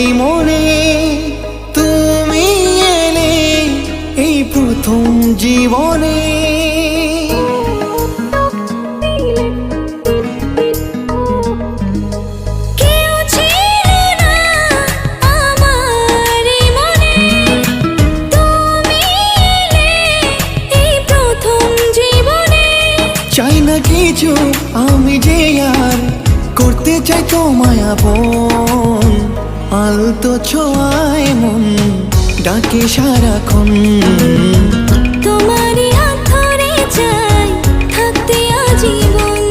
এই মনে তুমি এলে এই প্রথম জীবনে। চাই না কিছু আমি যে আর করতে চাই তোমায় আপন, আলতো ছোঁয়ায় মন ডাকে সারাক্ষণ। তোমারই হাত ধরে চাই থাকতে আজীবন।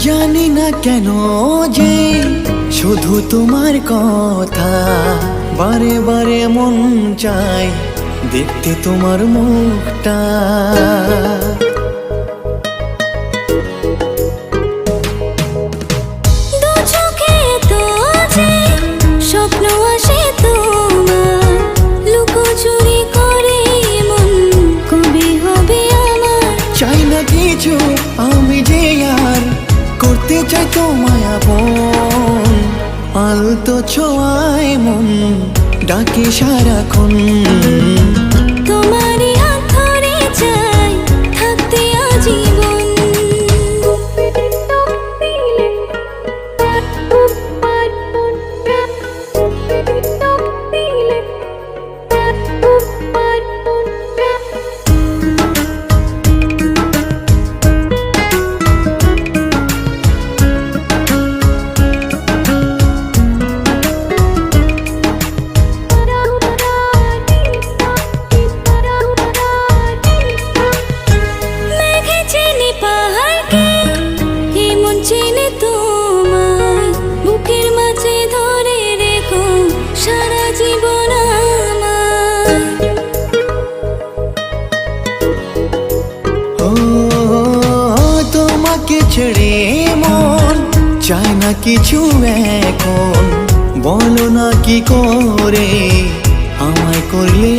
জানি না কেন যে শুধু তোমার কথা বারে বারে মন চায় দেখতে তোমার মুখটা। দু চোখে তো যে স্বপ্ন আসে তোমার, লুকোচুরি করে মন কবে হবে আমার। চাই না কিছু আমি যে আর করতে চাই তোমায় আপন, আলতো ছোঁয়ায় মন ডাকে সারাক্ষণ। তোমারই হাত ধরে চাই থাকতে আজীবন। তোমাকে ছেড়ে মন চায় না কিছু এখন, বলো না কি করে আমায় করলে